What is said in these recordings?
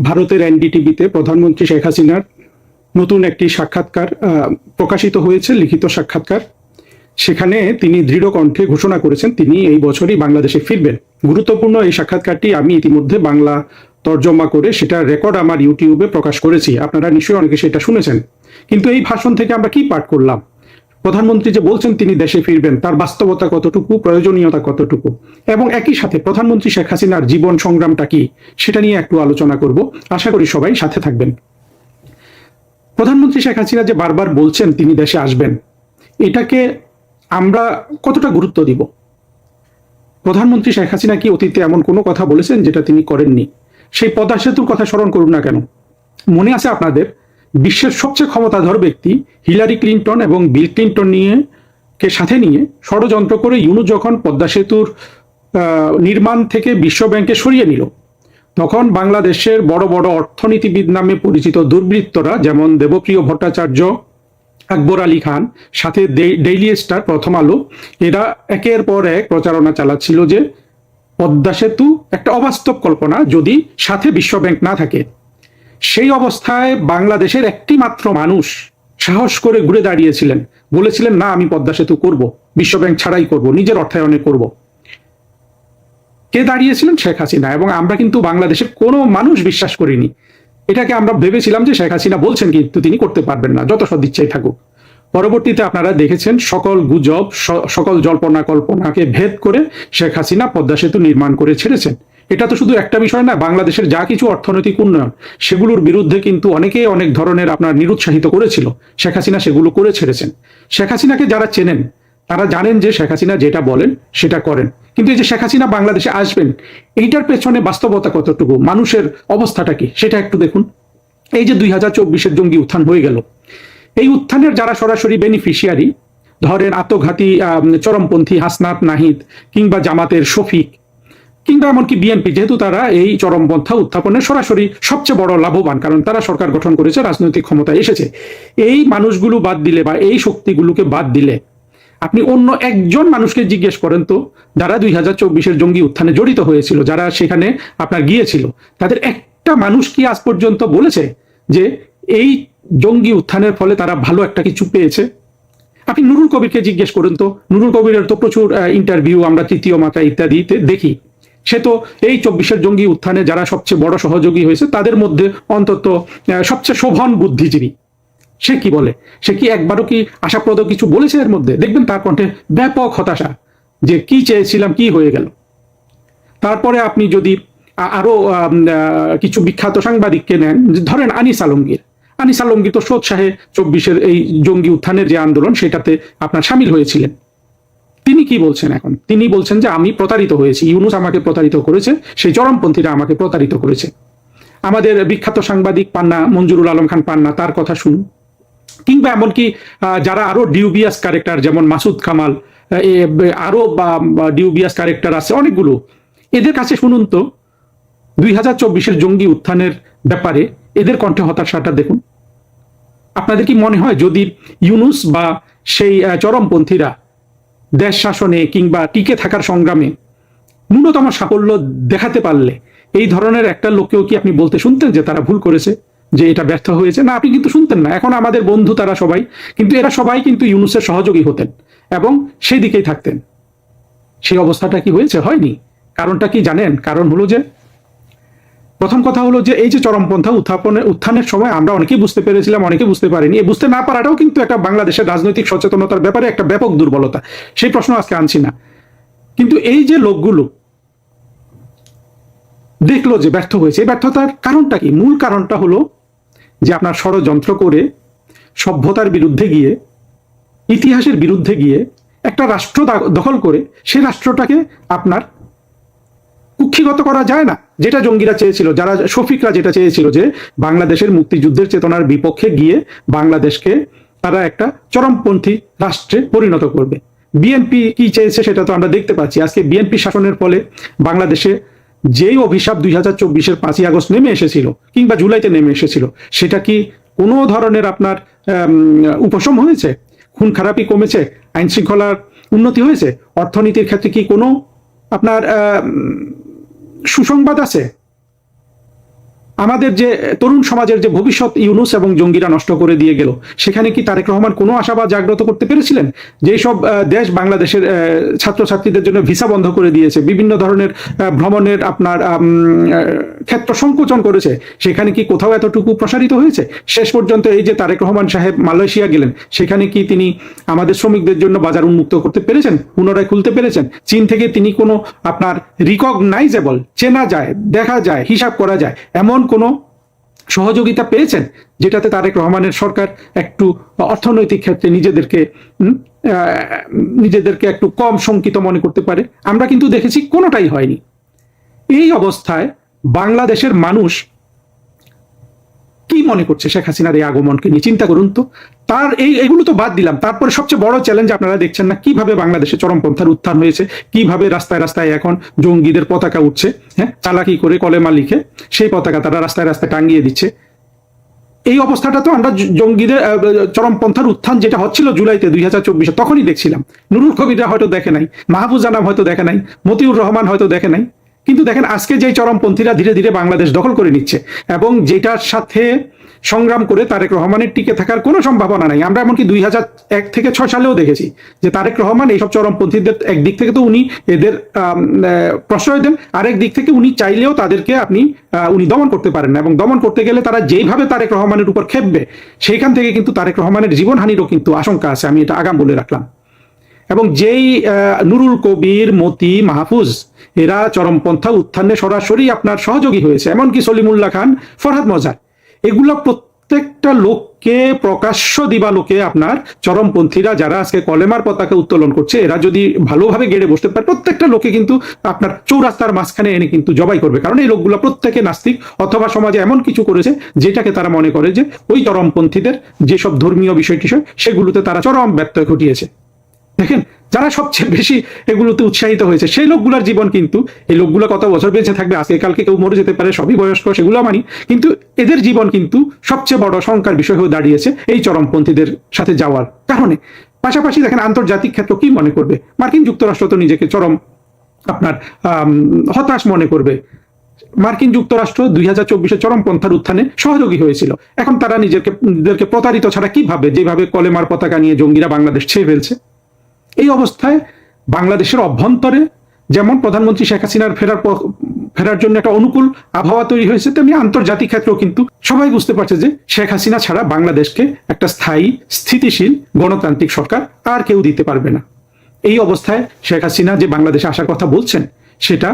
ভারতের এনডিটিভিতে প্রধানমন্ত্রী শেখ হাসিনার নতুন একটি সাক্ষাৎকার প্রকাশিত হয়েছে, লিখিত সাক্ষাৎকার। সেখানে তিনি দৃঢ় কণ্ঠে ঘোষণা করেছেন তিনি এই বছরই বাংলাদেশে ফিরবেন। গুরুত্বপূর্ণ এই সাক্ষাৎকারটি আমি ইতিমধ্যে বাংলা তর্জমা করে সেটা রেকর্ড আমার ইউটিউবে প্রকাশ করেছি, আপনারা নিশ্চয়ই অনেকে সেটা শুনেছেন। কিন্তু এই ভাষণ থেকে আমরা কি পাঠ করলাম? প্রধানমন্ত্রী যে বলছেন তিনি দেশে ফিরবেন, তার বাস্তবতা কতটুকু, প্রয়োজনীয়তা কতটুকু, এবং একই সাথে প্রধানমন্ত্রী শেখ হাসিনার জীবন সংগ্রামটা কি সেটা নিয়ে একটু আলোচনা করব। আশা করি সবাই সাথে থাকবেন। প্রধানমন্ত্রী শেখ হাসিনা যে বারবার বলছেন তিনি দেশে আসবেন, এটাকে আমরা কতটা গুরুত্ব দিব? প্রধানমন্ত্রী শেখ হাসিনা কি অতীতে এমন কোনো কথা বলেছেন যেটা তিনি করেননি? সেই পদ্মা সেতুর কথা স্মরণ করুন না কেন? মনে আছে আপনাদের, বিশ্বের সবচেয়ে ক্ষমতাধর ব্যক্তি হিলারি ক্লিন্টন এবং বিল ক্লিন্টন কে সাথে নিয়ে ষড়যন্ত্র করে ইউনূস যখন পদ্মা সেতুর নির্মাণ থেকে বিশ্ব ব্যাংকে সরিয়ে নিল, তখন বাংলাদেশের বড় বড় অর্থনীতিবিদ নামে পরিচিত দুর্বৃত্তরা, যেমন দেবপ্রিয় ভট্টাচার্য, আকবর আলী খান, সাথে ডেইলি স্টার, প্রথম আলো, এরা একের পর এক প্রচারণা চালাচ্ছিল যে পদ্মা সেতু একটা অবাস্তব কল্পনা যদি সাথে বিশ্ব ব্যাংক না থাকে। সেই অবস্থায় বাংলাদেশের একটি মাত্র মানুষ সাহস করে ঘুরে দাঁড়িয়েছিলেন, বলেছিলেন না আমি পদ্মা সেতু করব, বিশ্ব ব্যাংক ছাড়াই করব, নিজের অর্থায়নে করব। কে দাঁড়িয়েছিলেন? শেখ হাসিনা। এবং আমরা কিন্তু বাংলাদেশের কোনো মানুষ বিশ্বাস করিনি এটাকে। আমরা ভেবেছিলাম যে শেখ হাসিনা বলছেন কিন্তু তিনি করতে পারবেন না, যত সদিচ্ছাই থাকুক। পরবর্তীতে আপনারা দেখেছেন সকল গুজব, সকল জল্পনা কল্পনাকে ভেদ করে শেখ হাসিনা পদ্মা সেতু নির্মাণ করে ছেড়েছেন। এটা তো শুধু একটা বিষয় না, বাংলাদেশের যা কিছু অর্থনৈতিক উন্নয়ন সেগুলোর বিরুদ্ধে কিন্তু অনেকেই অনেক ধরনের আপনার নিরুৎসাহিত করেছিল, শেখ হাসিনা সেগুলো করে ছেড়েছেন। শেখ হাসিনাকে যারা চেনেন তারা জানেন যে শেখ হাসিনা যেটা বলেন সেটা করেন। কিন্তু এই যে শেখ হাসিনা বাংলাদেশে আসবেন, এইটার পেছনে বাস্তবতা কতটুকু, মানুষের অবস্থাটা কি, সেটা একটু দেখুন। এই যে 2024-এর জঙ্গি উত্থান হয়ে গেল, এই উত্থানের যারা সরাসরি বেনিফিশিয়ারি, ধরেন আত্মঘাতী চরমপন্থী হাসনাত নাহিদ, কিংবা জামাতের শফিক, কিংবা এমনকি বিএনপি, যেহেতু তারা এই চরমপন্থা উত্থাপনের সরাসরি সবচেয়ে বড় লাভবান, কারণ তারা সরকার গঠন করেছে, রাজনৈতিক ক্ষমতায় এসেছে। এই মানুষগুলো বাদ দিলে বা এই শক্তিগুলোকে বাদ দিলে আপনি অন্য একজন মানুষকে জিজ্ঞেস করেন তো, যারা 2024-এর জঙ্গি উত্থানে জড়িত হয়েছিল, যারা সেখানে আপনার গিয়েছিল, তাদের একটা মানুষ কি আজ পর্যন্ত বলেছে যে এই জঙ্গি উত্থানের ফলে তারা ভালো একটা কিছু পেয়েছে? আপনি নুরুল কবিরকে জিজ্ঞেস করুন তো, নুরুল কবিরের তো প্রচুর ইন্টারভিউ আমরা তৃতীয় মাত্রা ইত্যাদিতে দেখি। সে তো এই 24-এর জঙ্গি উত্থানে যারা সবচেয়ে বড় সহযোগী হয়েছে তাদের মধ্যে অন্তত সবচেয়ে শোভন বুদ্ধিজীবী। সে কি বলে? সে কি একবারও কি আশাপ্রদ কিছু বলেছে এর মধ্যে? দেখবেন তার কণ্ঠে ব্যাপক হতাশা, যে কি চেয়েছিলাম কি হয়ে গেল। তারপরে আপনি যদি আরো কিছু বিখ্যাত সাংবাদিককে নেন, ধরেন আনিস আলমগীর। আনিস আলমগীর তো সোৎসাহে 24-এর এই জঙ্গি উত্থানের যে আন্দোলন সেটাতে আপনার সামিল হয়েছিলেন। তিনি কি বলছেন এখন? তিনি বলছেন যে আমি প্রতারিত হয়েছি, ইউনূস আমাকে প্রতারিত করেছে, সেই চরমপন্থীরা আমাকে প্রতারিত করেছে। আমাদের বিখ্যাত সাংবাদিক পান্না, মঞ্জুরুল আলম খান পান্না, তার কথা শুনুন। কিংবা এমনকি যারা আরো ডিউবিয়াস ক্যারেক্টার, যেমন মাসুদ কামাল, আরো ডিউবিয়াস ক্যারেক্টার আছে অনেকগুলো, এদের কাছে শুনুন তো 2024-এর জঙ্গি উত্থানের ব্যাপারে এদের কণ্ঠে হতাশাটা দেখুন। আপনাদের কি মনে হয় যদি ইউনূস বা সেই চরমপন্থীরা দেশ শাসনে কিংবা টিকে থাকার সংগ্রামে ন্যূনতম সাফল্য দেখাতে পারলে, এই ধরনের একটা লোককেও কি আপনি বলতে শুনতেন যে তারা ভুল করেছে, যে এটা ব্যর্থ হয়েছে? না, আপনি কিন্তু শুনতেন না। এখন আমাদের বন্ধু তারা সবাই, কিন্তু এরা সবাই কিন্তু ইউনূসের সহযোগী হতেন এবং সেই দিকেই থাকতেন। সেই অবস্থাটা কি হয়েছে? হয়নি। কারণটা কি জানেন? কারণ হলো যে, প্রথম কথা হলো যে এই যে চরমপন্থা উত্থানের সময় আমরা অনেকেই বুঝতে পেরেছিলাম, অনেকে বুঝতে পারিনি। এই বুঝতে না পারাটাও কিন্তু একটা বাংলাদেশের রাজনৈতিক সচেতনতার ব্যাপারে একটা ব্যাপক দুর্বলতা, সেই প্রশ্ন আজকে আনছি না। কিন্তু এই যে লোকগুলো দেখলো যে ব্যর্থ হয়েছে, এই ব্যর্থতার কারণটা কি? মূল কারণটা হলো যে আপনার ষড়যন্ত্র করে সভ্যতার বিরুদ্ধে গিয়ে, ইতিহাসের বিরুদ্ধে গিয়ে একটা রাষ্ট্র দখল করে সেই রাষ্ট্রটাকে আপনার কুক্ষিগত করা যায় না, যেটা জঙ্গিরা চেয়েছিল, যারা শফিকরা যেটা চেয়েছিল যে বাংলাদেশের মুক্তিযুদ্ধের চেতনার বিপক্ষে গিয়ে বাংলাদেশকে তারা একটা চরমপন্থী রাষ্ট্রে পরিণত করবে। বিএনপি কি চেয়েছে সেটা তো আমরা দেখতে পাচ্ছি। আজকে বিএনপি শাসনের ফলে বাংলাদেশে যেই অভিশাপ 2024-এর 5ই আগস্ট নেমে এসেছিল কিংবা জুলাইতে নেমে এসেছিল, সেটা কি কোনো ধরনের আপনার উপশম হয়েছে? খুন খারাপি কমেছে? আইন শৃঙ্খলার উন্নতি হয়েছে? অর্থনীতির ক্ষেত্রে কি কোনো আপনার সুসংবাদ আছে? আমাদের যে তরুণ সমাজের যে ভবিষ্যৎ ইউনুস এবং জঙ্গিরা নষ্ট করে দিয়ে গেল, সেখানে কি তারেক রহমান কোনো আশাবাদ জাগ্রত করতে পেরেছিলেন? যেসব দেশ বাংলাদেশের ছাত্রছাত্রীদের জন্য ভিসা বন্ধ করে দিয়েছে, বিভিন্ন ধরনের ভ্রমণের আপনার ক্ষেত্র সংকোচন করেছে, সেখানে কি কোথাও এতটুকু প্রসারিত হয়েছে? শেষ পর্যন্ত এই যে তারেক রহমান সাহেব মালয়েশিয়া গেলেন, সেখানে কি তিনি আমাদের শ্রমিকদের জন্য বাজার উন্মুক্ত করতে পেরেছেন, পুনরায় খুলতে পেরেছেন? চীন থেকে তিনি কোনো আপনার রিকগনাইজেবল, চেনা যায়, দেখা যায়, হিসাব করা যায় এমন কোনো সহযোগিতা পেয়েছেন যেটাতে তারেক রহমানের সরকার একটু অর্থনৈতিক ক্ষেত্রে নিজেদেরকে একটু কম শঙ্কিত মনে করতে পারে? আমরা কিন্তু দেখেছি কোনোটাই হয়নি। এই অবস্থায় বাংলাদেশের মানুষ কি মনে করছে শেখ হাসিনার এই আগমনকে নিয়ে? চিন্তা করুন তো। তার এইগুলো তো বাদ দিলাম, তারপরে সবচেয়ে বড় চ্যালেঞ্জ আপনারা দেখছেন না, কিভাবে বাংলাদেশে চরমপন্থার উত্থান হয়েছে, কিভাবে রাস্তায় রাস্তায় এখন জঙ্গিদের পতাকা উঠছে, হ্যাঁ, চালাকি করে কলেমা লিখে সেই পতাকা তারা রাস্তায় রাস্তায় টাঙ্গিয়ে দিচ্ছে। এই অবস্থাটা তো আমরা জঙ্গিদের চরমপন্থার উত্থান যেটা হচ্ছিল জুলাইতে 2024 তখনই দেখছিলাম। নুরুল কবিররা হয়তো দেখে নাই, মাহফুজ আনাম হয়তো দেখে নাই, মতিউর রহমান হয়তো দেখে নাই, কিন্তু দেখেন আজকে যে চরমপন্থীরা ধীরে ধীরে বাংলাদেশ দখল করে নিচ্ছে এবং যেটার সাথে সংগ্রাম করে তারেক রহমানের টিকে থাকার কোনো সম্ভাবনা নাই। আমরা এমনকি 2001 থেকে 6 সালেও দেখেছি যে তারেক রহমান এইসব চরমপন্থীদের একদিক থেকে তো উনি এদের প্রশ্রয় দেন, আরেক দিক থেকে উনি চাইলেও তাদেরকে উনি দমন করতে পারেন না, এবং দমন করতে গেলে তারা যেইভাবে তারেক রহমানের উপর খেপবে, সেইখান থেকে কিন্তু তারেক রহমানের জীবনহানিরও কিন্তু আশঙ্কা আছে, আমি এটা আগাম বলে রাখলাম। এবং যেই নুরুল কবির, মতি, মাহফুজ এরা চরমপন্থা উত্থানে সরাসরি আপনার সহযোগী হয়েছে, এমনকি সলিমুল্লাহ খান, ফরহাদ মজার, এগুলো প্রত্যেকটা লোককে প্রকাশ্য দিবালোকে আপনার চরমপন্থীরা যারা আজকে কলেমার পতাকা উত্তোলন করছে, এরা যদি ভালোভাবে গেড়ে বসতে পারে, প্রত্যেকটা লোকে কিন্তু আপনার চৌরাস্তার মাঝখানে এনে কিন্তু জবাই করবে। কারণ এই লোকগুলো প্রত্যেকে নাস্তিক অথবা সমাজে এমন কিছু করেছে যেটাকে তারা মনে করে যে ওই চরমপন্থীদের যেসব ধর্মীয় বিষয় টিষয় সেগুলোতে তারা চরম ব্যত্যয় ঘটিয়েছে। দেখেন, যারা সবচেয়ে বেশি এগুলোতে উৎসাহিত হয়েছে সেই লোকগুলোর জীবন কিন্তু, এই লোকগুলো কত বছর বেঁচে থাকবে, আজকে কালকে কেউ মরে যেতে পারে, সবই বয়স্ক, সেগুলো মানি, কিন্তু এদের জীবন কিন্তু সবচেয়ে বড় শঙ্কার বিষয় হয়ে দাঁড়িয়েছে এই চরমপন্থীদের সাথে যাওয়ার কারণে। পাশাপাশি দেখেন আন্তর্জাতিক ক্ষেত্র কি মনে করবে? মার্কিন যুক্তরাষ্ট্র তো নিজেকে চরম আপনার হতাশ মনে করবে। মার্কিন যুক্তরাষ্ট্র 2024 চরমপন্থার উত্থানে সহযোগী হয়েছিল, এখন তারা নিজেদেরকে প্রতারিত ছাড়া কি ভাবে, যেভাবে কলেমার পতাকা নিয়ে জঙ্গিরা বাংলাদেশ ছেয়ে ফেলছে। এই অবস্থায় বাংলাদেশের অভ্যন্তরে যেমন প্রধানমন্ত্রী শেখ হাসিনার ফেরার জন্য একটা অনুকূল আবহাওয়া তৈরি হয়েছে, তেমনি আন্তর্জাতিক ক্ষেত্রেও কিন্তু সবাই বুঝতে পারছে যে শেখ হাসিনা ছাড়া বাংলাদেশকে একটা স্থায়ী, স্থিতিশীল গণতান্ত্রিক সরকার আর কেউ দিতে পারবে না। এই অবস্থায় শেখ হাসিনা যে বাংলাদেশে আসার কথা বলছেন, সেটা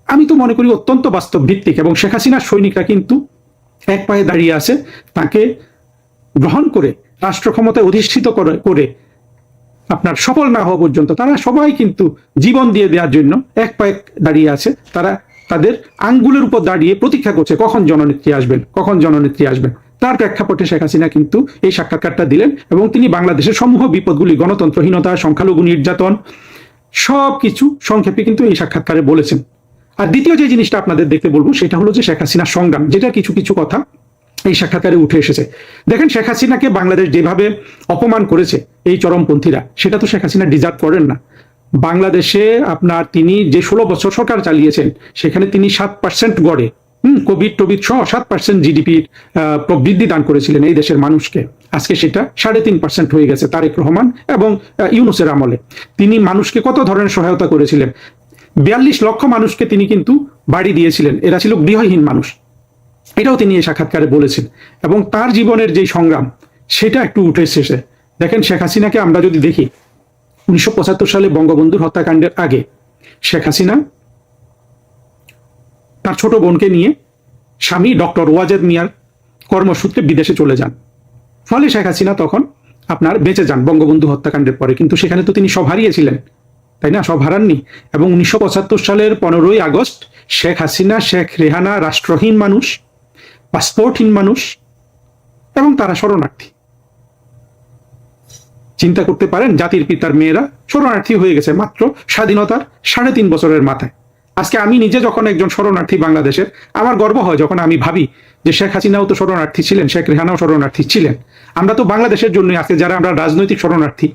আমি তো মনে করি অত্যন্ত বাস্তব ভিত্তিক, এবং শেখ হাসিনার সৈনিকরা কিন্তু এক পায়ে দাঁড়িয়ে আছে, তাকে গ্রহণ করে রাষ্ট্র ক্ষমতায় অধিষ্ঠিত করে আপনার সফল না হওয়া পর্যন্ত তারা সবাই কিন্তু জীবন দিয়ে দেওয়ার জন্য এক পায়ে দাঁড়িয়ে আছে। তারা তাদের আঙ্গুলের উপর দাঁড়িয়ে প্রতীক্ষা করছে কখন জননেত্রী আসবেন, কখন জননেত্রী আসবেন। তার প্রেক্ষাপটে শেখ হাসিনা কিন্তু এই সাক্ষাৎকারটা দিলেন, এবং তিনি বাংলাদেশের সমূহ বিপদগুলি, গণতন্ত্রহীনতা, সংখ্যালঘু নির্যাতন, সবকিছু সংক্ষেপে কিন্তু এই সাক্ষাৎকারে বলেছেন। আর দ্বিতীয় যে জিনিসটা আপনাদের দেখতে বলবো সেটা হলো যে শেখ হাসিনার সংগ্রাম, যেটা কিছু কিছু কথা এই সাক্ষাৎকারে উঠে এসেছে। দেখেন, শেখ হাসিনাকে বাংলাদেশ যেভাবে অপমান করেছে এই চরমপন্থীরা, সেটা তো শেখ হাসিনা ডিজার্ভ করেন না। বাংলাদেশে আপনার তিনি যে 16 বছর সরকার চালিয়েছেন, সেখানে তিনি 7% গড়ে কোভিড সহ 7% জিডিপির প্রবৃদ্ধি দান করেছিলেন এই দেশের মানুষকে। আজকে সেটা 3.5% হয়ে গেছে তারেক রহমান এবং ইউনূসের আমলে। তিনি মানুষকে কত ধরনের সহায়তা করেছিলেন, 42 লক্ষ মানুষকে তিনি কিন্তু বাড়ি দিয়েছিলেন, এরা ছিল গৃহহীন মানুষ, এটাও তিনি এই সাক্ষাৎকারে বলেছেন। এবং তার জীবনের যে সংগ্রাম, সেটা একটু উঠে এসেছে। দেখেন, শেখ হাসিনাকে আমরা যদি দেখি, 1975 সালে বঙ্গবন্ধুর হত্যাকাণ্ডের আগে শেখ হাসিনা তার ছোট বোনকে নিয়ে স্বামী ডক্টর ওয়াজেদ মিয়ার কর্মসূত্রে বিদেশে চলে যান। ফলে শেখ হাসিনা তখন আপনার বেঁচে যান বঙ্গবন্ধু হত্যাকাণ্ডের পরে, কিন্তু সেখানে তো তিনি সব হারিয়েছিলেন, তাই না? সব হারাননি। এবং 1975 সালের 15ই আগস্ট শেখ হাসিনা, শেখ রেহানা রাষ্ট্রহীন মানুষ, পাসপোর্টহীন মানুষ, এবং তারা শরণার্থী। চিন্তা করতে পারেন, জাতির পিতার মেয়েরা শরণার্থী হয়ে গেছে মাত্র স্বাধীনতার 3.5 বছরের মাথায়। আজকে আমি নিজে যখন একজন শরণার্থী বাংলাদেশের, আমার গর্ব হয় যখন আমি ভাবি যে শেখ হাসিনাও তো শরণার্থী ছিলেন, শেখ রেহানাও শরণার্থী ছিলেন। আমরা তো বাংলাদেশের জন্যই, আজকে যারা আমরা রাজনৈতিক শরণার্থী,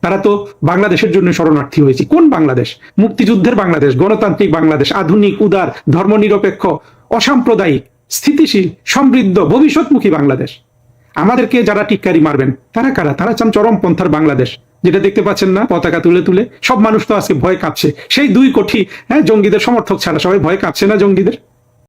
তারা তো বাংলাদেশের জন্য শরণার্থী হয়েছি। কোন বাংলাদেশ? মুক্তিযুদ্ধের বাংলাদেশ, গণতান্ত্রিক বাংলাদেশ, আধুনিক, উদার, ধর্মনিরপেক্ষ, অসাম্প্রদায়িক, স্থিতিশীল, সমৃদ্ধ, ভবিষ্যৎমুখী বাংলাদেশ। আমাদেরকে যারা টিক্কারি মারবেন তারা কারা? তারা চান চরমপন্থার বাংলাদেশ, যেটা দেখতে পাচ্ছেন না, পতাকা তুলে তুলে সব মানুষ তো আজকে ভয় কাঁপছে। সেই 2 কোটি জঙ্গিদের সমর্থক ছাড়া সবাই ভয় কাঁপছে না জঙ্গিদের।